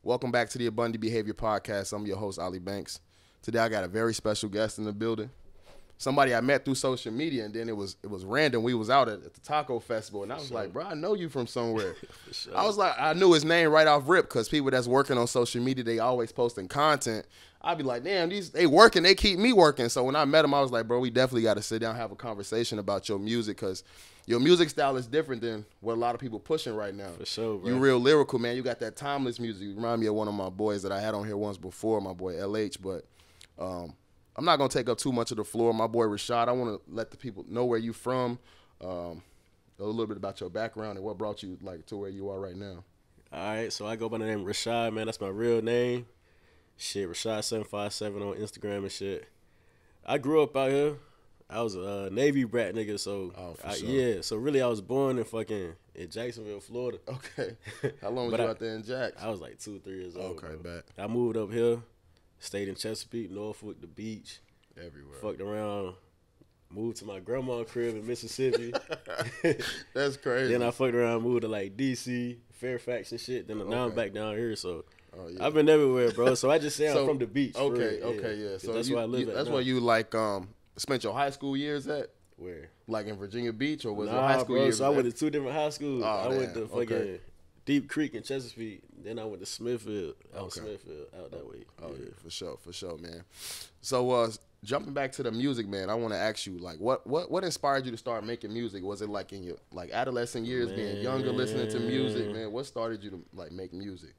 Welcome back to the Abundant Behavior Podcast. I'm your host, Ali Banks. Today I got a very special guest in the building. Somebody I met through social media, and then it was random. We was out at the taco festival, and I was like, bro, I know you from somewhere. I was like, I knew his name right off rip because people that's working on social media, they always posting content. I'd be like, damn, they working, they keep me working. So when I met him, I was like, bro, we definitely got to sit down and have a conversation about your music because your music style is different than what a lot of people pushing right now. For sure, bro. You real lyrical, man. You got that timeless music. You remind me of one of my boys that I had on here once before, my boy LH, but I'm not going to take up too much of the floor. My boy Rashad, I want to let the people know where you from, a little bit about your background and what brought you like to where you are right now. All right, so I go by the name Rashad, man. That's my real name. Shit, Rashad757 on Instagram and shit. I grew up out here. I was a Navy brat nigga, so sure. Yeah. So really, I was born in Jacksonville, Florida. Okay. How long was you out there in Jacks? I was like 2 or 3 years old. Okay, bet. I moved up here, stayed in Chesapeake, Norfolk, the beach, everywhere. Fucked around, moved to my grandma's crib in Mississippi. That's crazy. Then I fucked around, moved to like DC, Fairfax and shit. Then now I'm back down here, so. Yeah. I've been everywhere, bro. So I just say I'm from the beach. Okay, yeah. So that's where I live at. That's now. where you like spent your high school years at? Where? Like in Virginia Beach, or was it Nah, high school bro, years? So I went to 2 different high schools. Oh, I went to fucking Deep Creek in Chesapeake. Then I went to Smithfield. Smithfield, out that way. Oh yeah, for sure, man. So jumping back to the music, man, I want to ask you, like, what inspired you to start making music? Was it like in your like adolescent years, being younger, listening to music, man? What started you to like make music?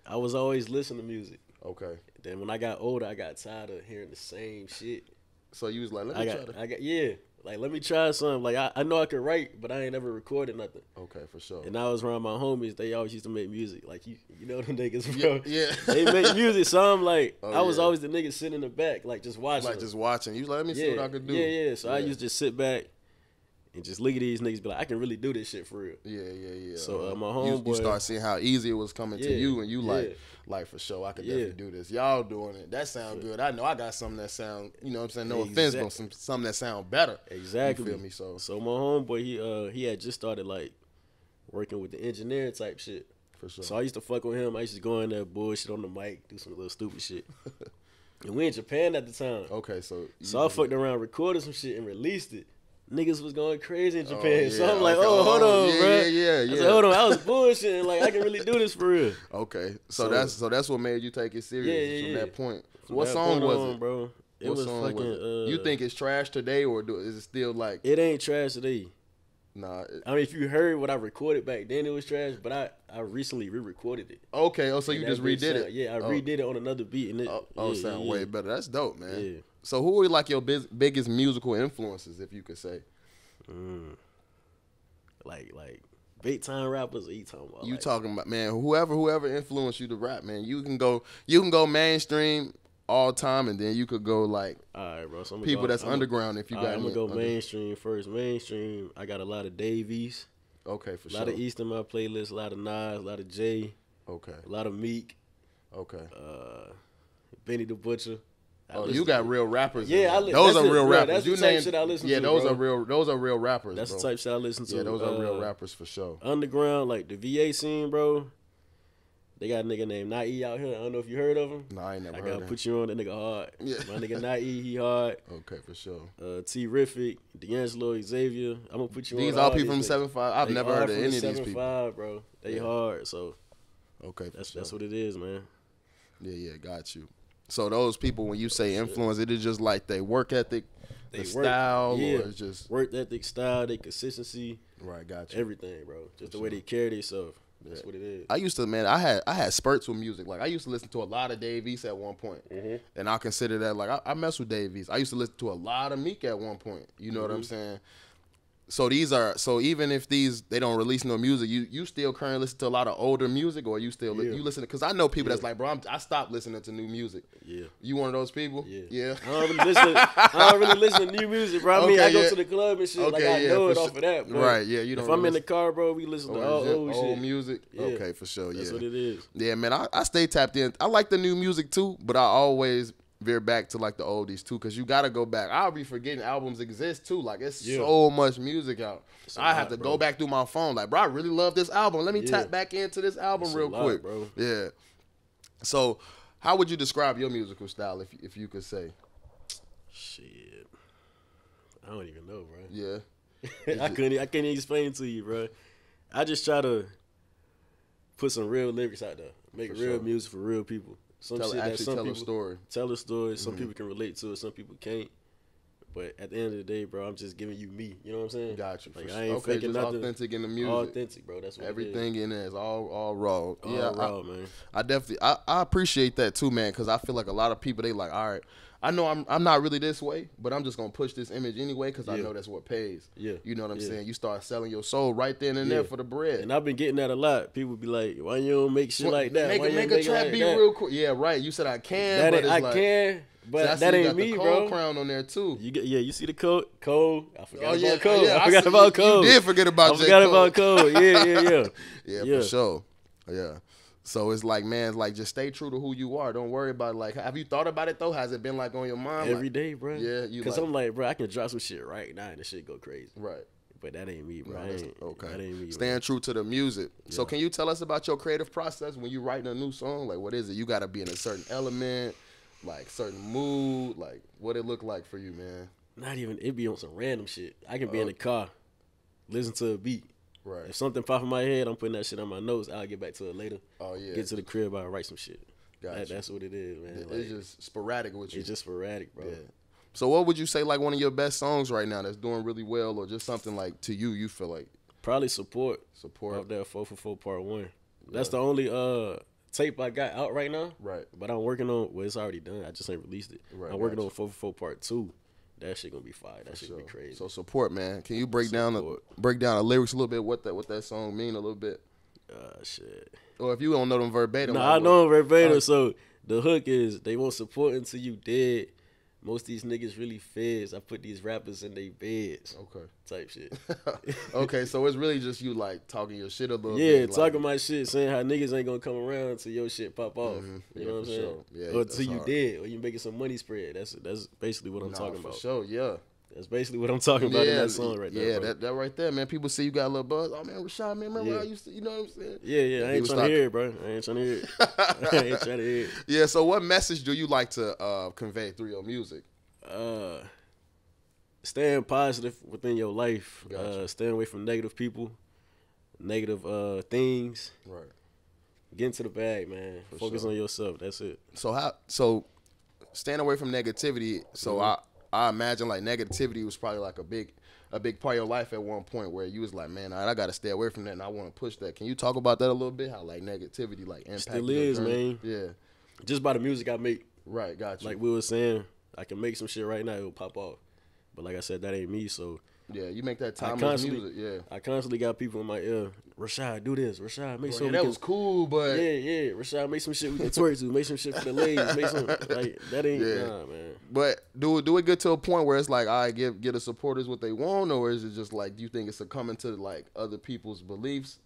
I was always listening to music. Okay. Then when I got older, I got tired of hearing the same shit. So you was like, let me try something. Like I know I could write, but I ain't never recorded nothing. Okay, for sure. And I was around my homies. They always used to make music. Like you know them niggas, bro. Yeah. They make music. So I'm like, I was always the nigga sitting in the back, like just watching. Like just watching. You was like, let me see what I could do. Yeah. So I used to just sit back and just look at these niggas, be like, I can really do this shit for real. Yeah. So my homeboy, you start seeing how easy it was coming to you, and you like for sure, I could definitely do this. Y'all doing it. That sound good. I know I got something that sound, you know what I'm saying? No offense, but something that sound better. Exactly. You feel me? So my homeboy, he had just started like working with the engineer type shit. For sure. So I used to fuck with him. I used to go in there, bullshit on the mic, do some little stupid shit. And we in Japan at the time. Okay, so I fucked around, recorded some shit, and released it. Niggas was going crazy in Japan. So I'm like, okay. Hold on, bro. Yeah. I said, hold on, I was bullshitting. Like, I can really do this for real. Okay. So that's what made you take it serious from that point. So what song was it? Bro? It was fucking... You think it's trash today, or is it still like... It ain't trash today. Nah. I mean, if you heard what I recorded back then, it was trash, but I recently re-recorded it. Okay. So you just redid it? Yeah, I redid it on another beat. And it sound way better. That's dope, man. Yeah. So who were like your biggest musical influences, if you could say? Like big time rappers. You talking about, man? Whoever influenced you to rap, man. You can go mainstream all time, and then you could go like all right, bro. So people that's underground. If you got, I'm gonna go mainstream first. Mainstream, I got a lot of Davies. Okay, for sure. A lot of East in my playlist. A lot of Nas. A lot of Jay. Okay. A lot of Meek. Okay. Benny the Butcher. Oh, you got real rappers. Yeah, those are real rappers. That's the type shit I listen to. Yeah, those are real rappers. That's the type shit I listen to. Yeah, those are real rappers for sure. Underground, like the VA scene, bro. They got a nigga named Na'E out here. I don't know if you heard of him. No, I ain't never heard of him. I gotta put you on. That nigga hard. Yeah. My nigga Na'E, he hard. Okay, for sure. T-Riffic, D'Angelo, Xavier. I'm gonna put you on. These all people from 7'5". I've never heard of any of these people. 7'5", bro. They hard. So. Okay, that's what it is, man. Yeah, got you. So those people, when you say influence, it is just like they work ethic, style, or it's just work ethic, style, they consistency. Right, got you. Everything, bro. Just the way they carry themselves. That's what it is. I used to, man. I had spurts with music. Like I used to listen to a lot of Dave East at one point, and I consider that like I mess with Dave East. I used to listen to a lot of Meek at one point. You know what I'm saying? So even if they don't release no music, you still currently listen to a lot of older music, or you still you listen to? Because I know people that's like, bro, I stopped listening to new music. Yeah, you one of those people? Yeah. I don't really listen to new music, bro. I mean, I go to the club and shit. Like I know it off of that, bro. Right? Yeah, you don't. If I'm in the car, bro, we listen to old shit. Music. Yeah. Okay, for sure. That's what it is. Yeah, man. I stay tapped in. I like the new music too, but I always veer back to like the oldies too, because you gotta go back. I'll be forgetting albums exist too. Like it's so much music out. I have to go back through my phone. Like, bro, I really love this album. Let me tap back into this album real quick, bro. Yeah. So, how would you describe your musical style if you could say? Shit, I don't even know, bro. Yeah. I can't even explain to you, bro. I just try to put some real lyrics out there, make real music for real people. Tell a story. Tell a story. Some people can relate to it, some people can't. But at the end of the day, bro, I'm just giving you me. You know what I'm saying? Got you. Like, I ain't faking nothing. Authentic in the music. Authentic, bro. That's what everything it is. in there is all raw. All raw, man. I definitely I appreciate that too, man, because I feel like a lot of people, they like, all right, I know I'm not really this way, but I'm just gonna push this image anyway because I know that's what pays. Yeah. You know what I'm saying? You start selling your soul right then and there for the bread. And I've been getting that a lot. People be like, why you don't make shit like that? Make a trap beat real quick. Yeah, right. You said I can. Can. But that ain't me, bro. Crown on there too. You see the Cole. I forgot about Cole. I forgot about Cole. You did forget about J. I forgot about Cole. Yeah. Yeah, for sure. Yeah. So it's like, man, it's like just stay true to who you are. Don't worry about it. Like, have you thought about it though? Has it been like on your mind every day, bro? Yeah, because I'm like, bro, I can drop some shit right now and the shit go crazy. Right. But that ain't me, bro. Okay. That ain't me. Staying true to the music. Yeah. So can you tell us about your creative process when you writing a new song? Like, what is it? You got to be in a certain element, like certain mood, like what it look like for you, man? Not even. It be on some random shit. I can be in the car, listen to a beat. Right. If something pop in my head, I'm putting that shit on my notes. I'll get back to it later. Oh yeah. Get to the crib, I'll write some shit. That's what it is, man. It's just sporadic with you. It's just sporadic, bro. Yeah. So what would you say like one of your best songs right now that's doing really well, or just something like to you feel like? Probably Support. Support. Out there, 444 Part 1. That's the only tape I got out right now. Right. But I'm working on, well, it's already done. I just ain't released it. Right. I'm working on 444 Part 2. That shit gonna be fire. That shit gonna be crazy. So Support, man. Can you break down the lyrics a little bit? What that song mean a little bit? Shit. Or if you don't know them verbatim. I know them verbatim. So the hook is they won't support until you dead. Most of these niggas really feds. I put these rappers in their beds. Okay. Type shit. Okay, so it's really just you like talking your shit a little bit. Yeah, talking my shit, saying how niggas ain't gonna come around until your shit pop off. Mm-hmm. You know what I'm saying? Sure. Yeah, or until you dead, or you making some money spread. That's basically what I'm talking about. For sure, yeah. That's basically what I'm talking about in that song right there. Yeah, bro. that right there, man. People see you got a little buzz. Oh man, Rashad, man, remember I used to, you know what I'm saying? Yeah. I ain't trying to hear it, bro. I ain't trying to hear it. I ain't trying to hear it. Yeah. So, what message do you like to convey through your music? Staying positive within your life. Gotcha. Staying away from negative people, negative things. Right. Get into the bag, man. Focus on yourself. That's it. So staying away from negativity. So I imagine like negativity was probably like a big part of your life at one point where you was like, man, I got to stay away from that and I want to push that. Can you talk about that a little bit? How like negativity like impacts still is, man. Yeah. Just by the music I make. Right. Gotcha. Like we were saying, I can make some shit right now, it'll pop off. But like I said, that ain't me, so yeah, you make that timeless music. Yeah, I constantly got people in my ear. Rashad, do this. Rashad, make some. That was cool, but yeah. Rashad, make some shit we can twerk to. Make some shit for the ladies. Make some like that ain't nah, man. But do it get to a point where it's like, I give the supporters what they want, or is it just like, do you think it's succumbing to like other people's beliefs?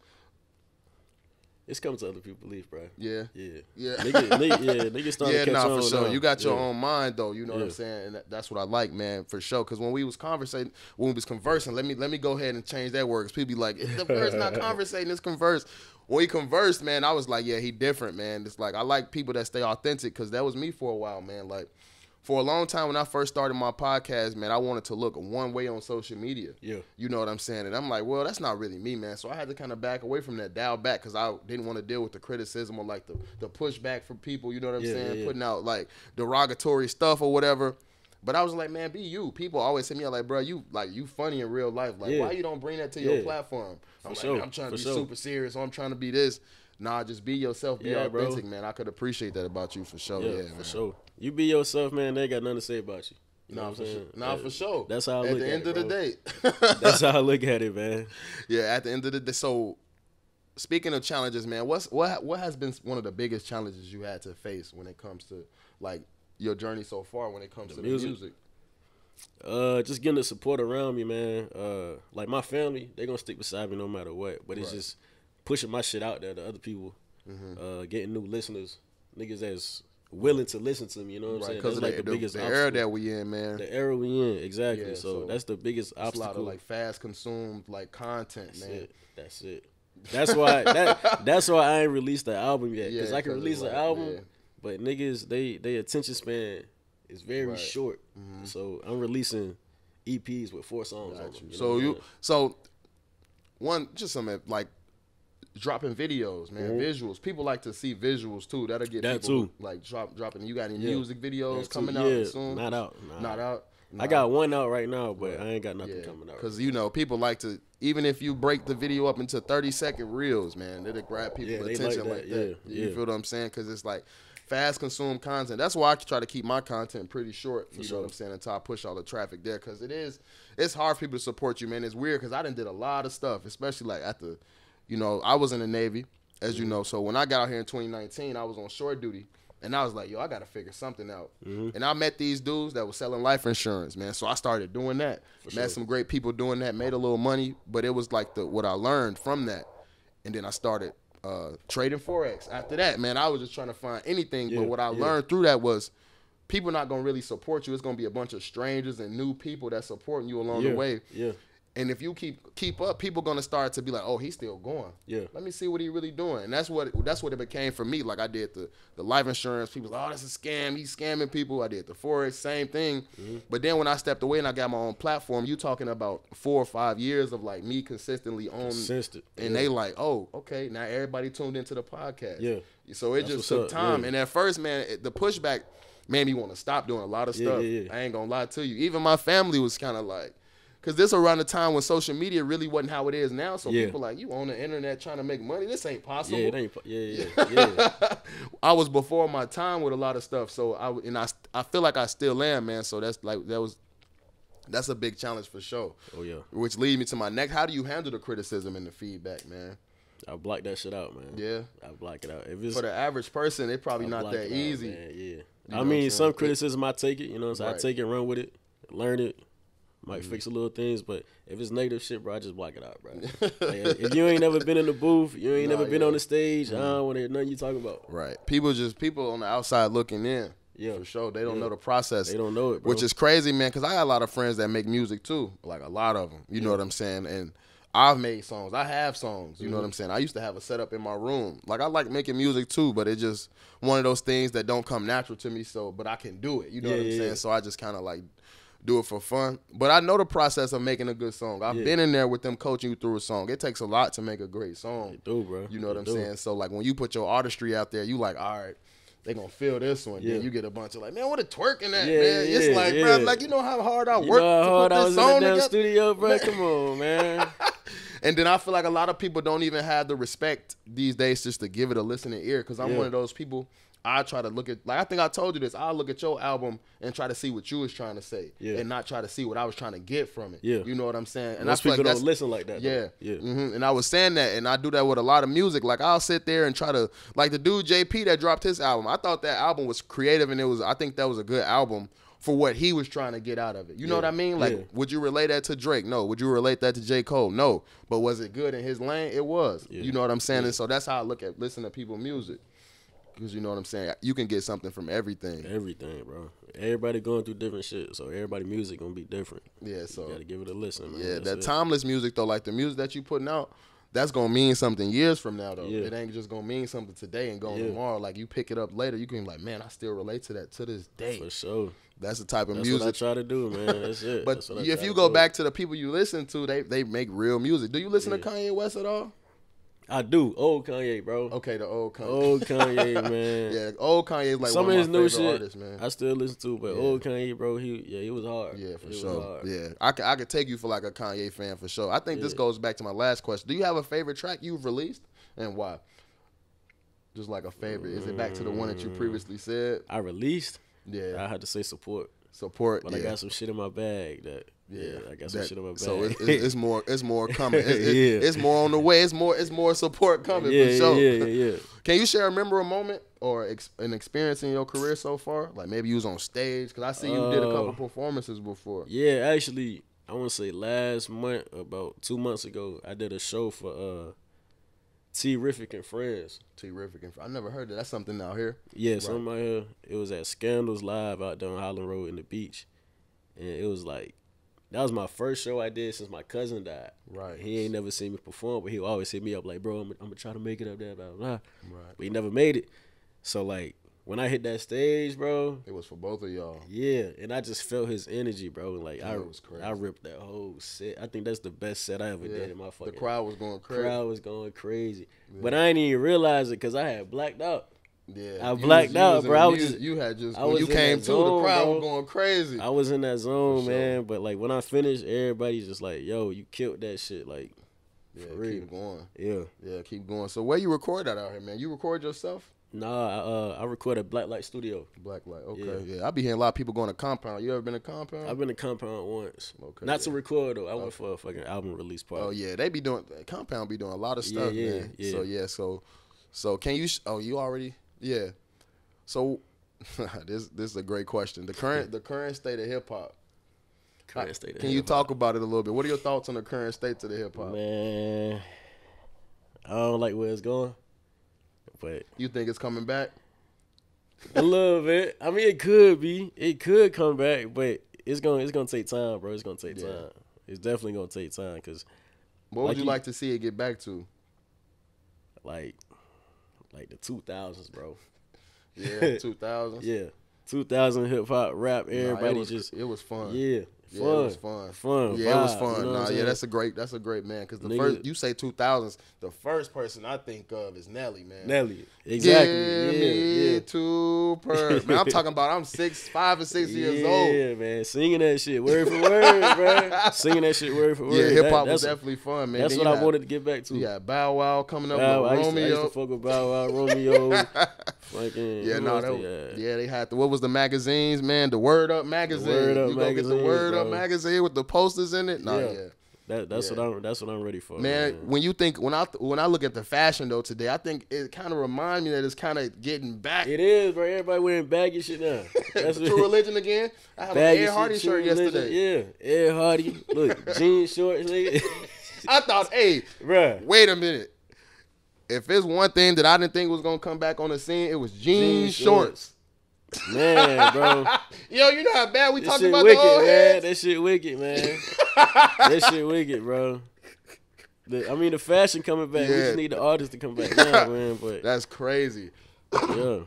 It's coming to other people's belief, bro. Yeah. Niggas starting to catch on. For sure. Now. You got your own mind though. You know what I'm saying, and that's what I like, man, for sure. Because when we was conversing, let me go ahead and change that word. Because people be like, the bird's not conversating, it's converse. When we conversed, man, I was like, yeah, he different, man. It's like I like people that stay authentic because that was me for a while, man. Like. For a long time when I first started my podcast, man, I wanted to look one way on social media. Yeah. You know what I'm saying? And I'm like, well, that's not really me, man. So I had to kind of back away from that, dial back, because I didn't want to deal with the criticism or like the pushback from people, you know what I'm saying? Putting out like derogatory stuff or whatever. But I was like, man, be you. People always hit me out like, bro, you funny in real life. Like, why you don't bring that to your platform? I'm I'm trying to be super serious, or I'm trying to be this. Nah, just be yourself, be authentic, bro. Man. I could appreciate that about you for sure. Yeah, for sure. You be yourself, man. They ain't got nothing to say about you. You know what I'm saying? For sure. That's how I look at it. At the end of the day. That's how I look at it, man. Yeah, at the end of the day. So, speaking of challenges, man, what has been one of the biggest challenges you had to face when it comes to like your journey so far when it comes to the music? Just getting the support around me, man. Like my family, they gonna stick beside me no matter what. But it's just pushing my shit out there to other people, getting new listeners, niggas that's willing to listen to me. You know what I'm saying? Because like the biggest era that we in, man. The era we in, exactly. Yeah, so that's the biggest obstacle. A lot of like fast consumed like content, man. That's it. That's why I ain't released the album yet. Because I can release an album but niggas, they attention span is very short. So I'm releasing EPs with 4 songs on them. So one, just some like dropping videos, man, visuals. People like to see visuals too. That'll get that people too. Like dropping. You got any music videos coming out soon? Not out. Not out. Nah. I got one out right now, but I ain't got nothing coming out. Because, you know, people like to, even if you break the video up into 30-second reels, man, it'll grab people's attention like that. You feel what I'm saying? Because it's like fast consumed content. That's why I try to keep my content pretty short, you know what I'm saying, until I push all the traffic there. Because it's hard for people to support you, man. It's weird because I done did a lot of stuff, especially like at the, you know, I was in the Navy, as you know. So when I got out here in 2019, I was on shore duty. And I was like, yo, I got to figure something out. And I met these dudes that were selling life insurance, man. So I started doing that. Met some great people doing that, made a little money. But it was like what I learned from that. And then I started trading Forex. After that, man, I was just trying to find anything. But what I learned through that was people not going to really support you. It's going to be a bunch of strangers and new people that supporting you along the way. And if you keep up, people gonna start to be like, oh, he's still going. Let me see what he really doing. And that's what it became for me. Like I did the life insurance. People like, oh, that's a scam. He's scamming people. I did the Forex, same thing. But then when I stepped away and I got my own platform, you talking about 4 or 5 years of like me consistently on. And they like, oh, okay, now everybody tuned into the podcast. So it just took time. And at first, man, the pushback made me want to stop doing a lot of stuff. I ain't gonna lie to you. Even my family was kind of like. Because this around the time when social media really wasn't how it is now. So people like, you on the internet trying to make money. This ain't possible. I was before my time with a lot of stuff. So I feel like I still am, man. So that's a big challenge for sure. Oh, yeah. Which leads me to my next. How do you handle the criticism and the feedback, man? I block that shit out, man. Yeah. I block it out. For the average person, it's probably not that easy. You know I mean, some criticism, I take it. You know what I'm saying? I take it, run with it, learn it. Might fix a little things, but if it's negative shit, bro, I just block it out, bro. Like, if you ain't never been in the booth, you ain't never been on the stage, I don't want to hear nothing you talking about. Right. People on the outside looking in. Yeah, for sure. They don't know the process. They don't know it, bro. Which is crazy, man, because I got a lot of friends that make music too, like a lot of them. You know what I'm saying? And I've made songs. I have songs. You know what I'm saying? I used to have a setup in my room. Like, I like making music too, but it's just one of those things that don't come natural to me, but I can do it. You know what I'm saying? So I just kind of like do it for fun. But I know the process of making a good song. I've been in there with them coaching you through a song. It takes a lot to make a great song. It do, bro. You know what I'm saying? So, like, when you put your artistry out there, you like, all right, they gonna feel this one. Then you get a bunch of like, man, what a twerking that, man. It's like, bro, like, you know how hard I worked to put this song together? Studio, bro. Man. Come on, man. And then I feel like a lot of people don't even have the respect these days just to give it a listening ear, because I'm one of those people. I try to look at, like, I think I told you this, I'll look at your album and try to see what you was trying to say and not try to see what I was trying to get from it. You know what I'm saying? And most people don't listen like that. And I was saying that, and I do that with a lot of music. Like, I'll sit there and try to, like the dude JP that dropped his album, I thought that album was creative, and I think that was a good album for what he was trying to get out of it. You know what I mean? Like, would you relate that to Drake? No. Would you relate that to J. Cole? No. But was it good in his lane? It was. You know what I'm saying? And so that's how I listen to people's music. Because you know what I'm saying? You can get something from everything. Everything, bro. Everybody going through different shit, so everybody music going to be different. Yeah, so. You got to give it a listen, man. Yeah, that timeless music, though, like the music that you putting out, that's going to mean something years from now, though. It ain't just going to mean something today and go tomorrow. Like, you pick it up later, you can be like, man, I still relate to that to this day. For sure. That's the type of music. That's what I try to do, man. That's it. But if you go back to the people you listen to, they make real music. Do you listen to Kanye West at all? I do. Old Kanye, bro. Okay, the old Kanye. Old Kanye, man. Yeah, old Kanye is like some one of his my new favorite shit artists, man. I still listen to, but old Kanye, bro, he was hard. Yeah, for sure. Yeah, I could take you for like a Kanye fan for sure. I think this goes back to my last question. Do you have a favorite track you've released, and why? Just like a favorite. Is it back to the one that you previously said? I released? Yeah. I had to say support. But I got some shit in my bag that. Yeah, I got some shit in my bag. So it's more coming. It's more on the way. It's more support coming for sure. Yeah. Can you share a memorable moment or an experience in your career so far? Like maybe you was on stage, because I see you did a couple performances before. Yeah, actually, I want to say last month, about 2 months ago, I did a show for T-Rific and Friends. T-Rific and Friends. I never heard that. That's something out here. Yeah, something out here. It was at Scandals Live out there on Highland Road in the beach, and it was like. That was my first show I did since my cousin died. Right. He ain't never seen me perform, but he always hit me up like, bro, I'm going to try to make it up there, blah, blah, blah. Right. But he never made it. So, like, when I hit that stage, bro, it was for both of y'all. Yeah, and I just felt his energy, bro. Like It was crazy. I ripped that whole set. I think that's the best set I ever did in my fucking. The crowd was going crazy. Crowd was going crazy, but I didn't even realize it because I had blacked out. Yeah, I blacked out, bro. When you came to, the crowd was going crazy. I was in that zone, sure. man. But like when I finished, everybody's just like, "Yo, you killed that shit!" Like, yeah, for real. Keep going. Yeah, keep going. So where you record that out here, man? You record yourself? Nah, I recorded Blacklight Studio. Blacklight, okay. Yeah, I be hearing a lot of people going to Compound. You ever been to Compound? I've been to Compound once. Okay. Not to record though. I went for a fucking album release party. Oh yeah, they be doing Compound be doing a lot of stuff, man. Yeah. So can you? You already? Yeah. So this is a great question. The current state of hip hop. Can you talk about it a little bit? What are your thoughts on the current state of the hip hop? Man, I don't like where it's going. But you think it's coming back? A little bit. I mean, it could be. It could come back, but it's gonna take time, bro. It's gonna take time. It's definitely gonna take time. Cause what would you like to see it get back to? Like the 2000s, bro. Yeah, 2000s. Yeah, 2000 hip hop rap. Everybody it was fun. Yeah. Fun. Yeah, it was fun. Yeah, it was fun. You know that's a great man. Because first you say 2000s, the first person I think of is Nelly, man. Nelly, exactly. Give me two per. Man, I'm talking about. I'm 5 or 6 years old. Yeah, man, singing that shit word for word, bro. Singing that shit word for word. Yeah, hip hop was definitely fun, man. That's what I wanted to get back to. Yeah, Bow Wow coming up with Romeo. I used to fuck with Bow Wow, Romeo. Fucking they had what was the magazines, man? The Word Up magazine. You go get the Word Up magazine with the posters in it. That's what I'm ready for, man. When I look at the fashion though today, I think it kind of reminds me that it's kind of getting back. It is, bro. Everybody wearing baggy shit now. That's True Religion again. I have an Ed Hardy shirt yesterday. Yeah, Ed Hardy. Look, jean shorts, nigga. I thought, hey, bro, wait a minute. If it's one thing that I didn't think was gonna come back on the scene, it was jean shorts. Man, bro. Yo, you know how bad we talking about wicked, the old heads? That shit wicked, man. That shit wicked, bro. The fashion coming back. We just need the artists to come back now, man. But that's crazy. Yeah.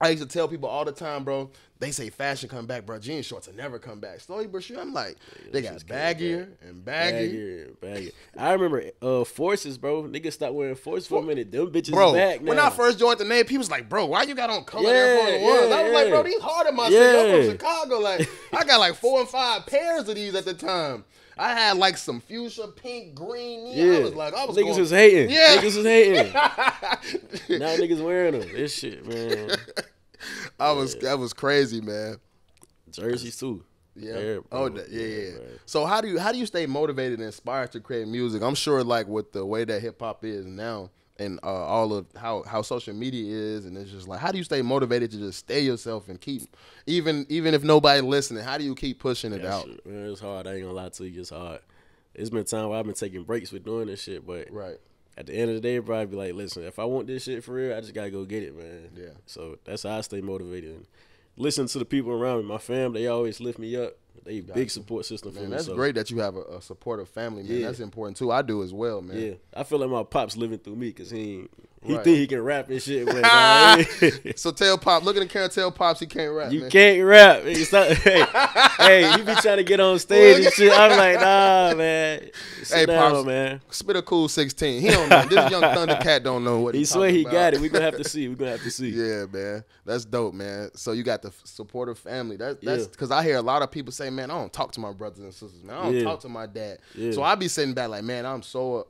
I used to tell people all the time, bro. They say fashion come back, bro. Jean shorts will never come back. Slowly but sure, I'm like, they got baggier and baggier. I remember Forces, bro. Niggas stopped wearing Forces for a minute. Them bitches back now. When I first joined the name, people was like, bro, why you got on color Air Force Ones? I was like, bro, these hard in my city. I'm from Chicago. Like, I got like 4 and 5 pairs of these at the time. I had like some fuchsia, pink, green. I was niggas was hating. Yeah. Niggas was hating. Now niggas wearing them. This shit, man. That was crazy, man. Jerseys too. Yeah. So how do you stay motivated and inspired to create music? I'm sure like with the way that hip hop is now and all of how social media is, and it's just like, how do you stay motivated to just stay yourself and keep even if nobody listening? How do you keep pushing it out? Shit, man, it's hard. I ain't gonna lie to you. It's hard. It's been time where I've been taking breaks with doing this shit, but at the end of the day, bro, I'd be like, listen, if I want this shit for real, I just gotta go get it, man. Yeah. So that's how I stay motivated. And listen to the people around me. My family, they always lift me up. They big support system for me. That's great that you have a supportive family, man. That's important too. I do as well, man. Yeah. I feel like my pop's living through me because he think he can rap and shit. But, so tell Pop, look at the camera, tell Pops he can't rap. You can't rap. Hey, he be trying to get on stage and shit. I'm like, nah, man. Sit down, Pops, man. Spit a cool 16. He don't know. This young Thundercat don't know what he swear he got it. We gonna have to see. Yeah, man. That's dope, man. So you got the supportive family. That's because I hear a lot of people say, man, I don't talk to my brothers and sisters, man. I don't talk to my dad. Yeah. So I be sitting back like, man, I'm so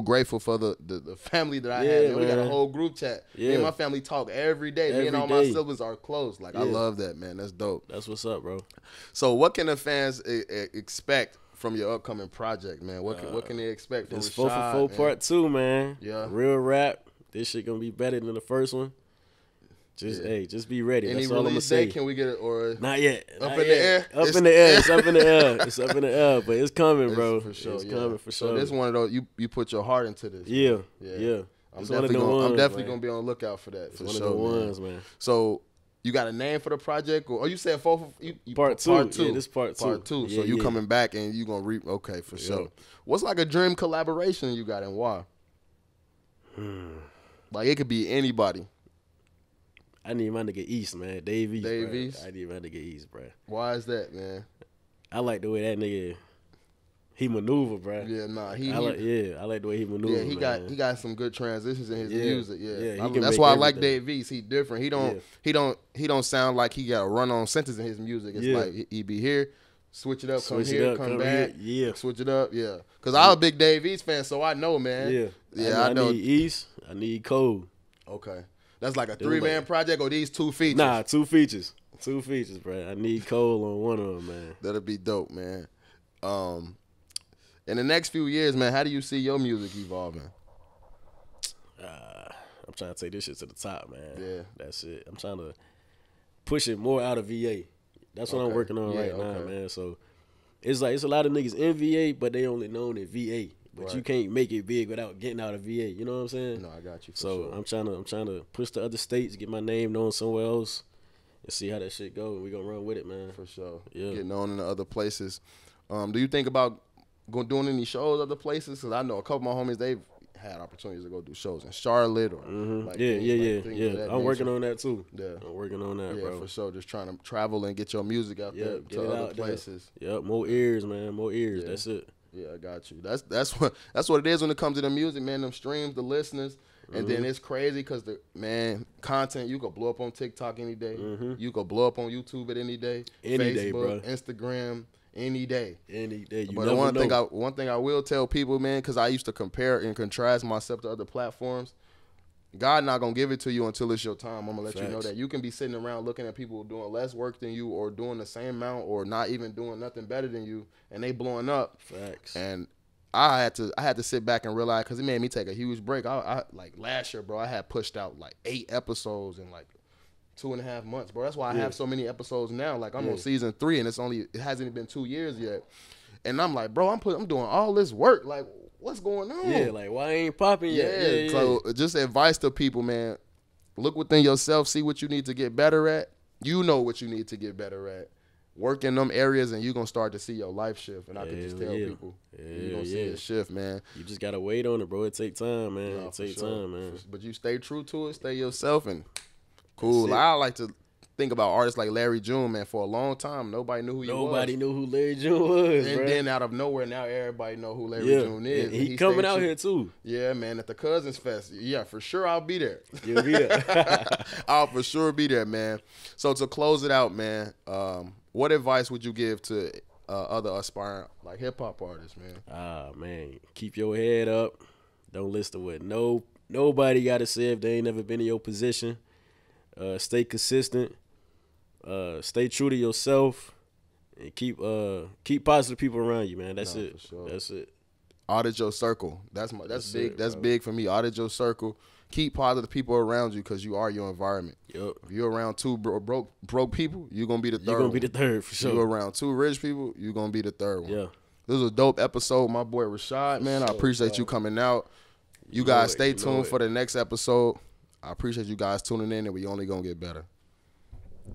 grateful for the family that I have. Man. We got a whole group chat. Yeah. Me and my family talk every day. Me and all my siblings are close. Like, I love that, man. That's dope. That's what's up, bro. So what can the fans expect from your upcoming project, man? What can they expect from Rashad? It's 4 for 4 Part 2, man. Yeah. Real rap. This shit gonna be better than the first one. Just be ready. Any That's all I'm gonna say. Can we get it or not yet? Up in the air. Up in the air. It's up in the air. It's up in the air. But it's coming, bro. For sure. It's coming for sure. So this one of those you put your heart into this. Yeah. I'm definitely gonna be on the lookout for that. It's one of the ones, man. So you got a name for the project, or you said part two? Part 2. Yeah, this part 2. Part 2. So you coming back and you gonna okay for sure. What's like a dream collaboration you got and why? Like it could be anybody. I need my nigga East, man. Dave East. Dave bro. East? I need my nigga East, bro. Why is that, man? I like the way that nigga he maneuver, bro. Yeah, nah. I like the way he maneuver. Yeah, man. he got some good transitions in his music. Yeah, he can that's make why I like everything. Dave East. He different. He don't sound like he got a run on sentence in his music. It's like he be here, switch it up, Switch come it here, up, come back, here. Yeah. switch it up. Yeah, because I'm a big Dave East fan, so I know, man. I know. I need East. I need Cole. Okay, that's like a 3-man project or these 2 features. Nah, 2 features. 2 features, bro. I need Cole on one of them, man. That'll be dope, man. In the next few years, man, how do you see your music evolving? I'm trying to take this shit to the top, man. Yeah. That's it. I'm trying to push it more out of VA. That's what I'm working on right now, man. So it's like it's a lot of niggas in VA, but they only known in VA. But you can't make it big without getting out of VA. You know what I'm saying? No, I got you. So I'm trying to push the other states, get my name known somewhere else, and see how that shit go. And we gonna run with it, man. For sure. Yeah. Getting on in the other places. Do you think about doing any shows other places? Because I know a couple of my homies, they've had opportunities to go do shows in Charlotte or like I'm working on that too. Yeah, I'm working on that, bro. For sure. Just trying to travel and get your music out there to other places. Yep, more ears, man. More ears. Yeah. That's it. Yeah, I got you. That's what it is when it comes to the music, man. Them streams, the listeners, and then it's crazy because the content you could blow up on TikTok any day. You could blow up on YouTube at any day. Any Facebook, day, bro. Instagram. Any day. Any day. But one thing I will tell people, man, because I used to compare and contrast myself to other platforms. God not gonna give it to you until it's your time. I'm gonna let you know that you can be sitting around looking at people doing less work than you, or doing the same amount, or not even doing nothing better than you, and they blowing up. Facts. And I had to sit back and realize, because it made me take a huge break. I like last year, bro. I had pushed out like 8 episodes in like 2.5 months, bro. That's why I have so many episodes now. Like I'm on season 3, and it hasn't even been 2 years yet. And I'm like, bro, I'm doing all this work. Like, what's going on? Yeah, like why I ain't popping yet? So just advice to people, man. Look within yourself, see what you need to get better at. You know what you need to get better at. Work in them areas, and you're gonna start to see your life shift. And I can just tell people, you're gonna see it shift, man. You just gotta wait on it, bro. It take time, man. It take time, man. But you stay true to it, stay yourself, and cool. I like to think about artists like Larry June, man. For a long time, nobody knew who he was. Nobody knew who Larry June was, and bro. then out of nowhere, now everybody know who Larry June is. And he coming out here too. Yeah, man, at the Cousins Fest. Yeah, for sure I'll be there. You'll be there. I'll for sure be there, man. So to close it out, man, what advice would you give to other aspiring like hip hop artists, man? Man, keep your head up. Don't listen to what nobody got to say if they ain't never been in your position. Stay consistent. Stay true to yourself, and keep positive people around you, man. That's it. Sure. That's it. Audit your circle. That's big. That's big for me. Audit your circle. Keep positive people around you, because you are your environment. Yep. If you're around 2 broke people, you're gonna be the third. You're gonna be the third for sure. If you're around 2 rich people, you're gonna be the third one. Yeah. This was a dope episode, my boy Rashad, man. I appreciate you coming out. You guys stay tuned for the next episode. I appreciate you guys tuning in, and we only gonna get better.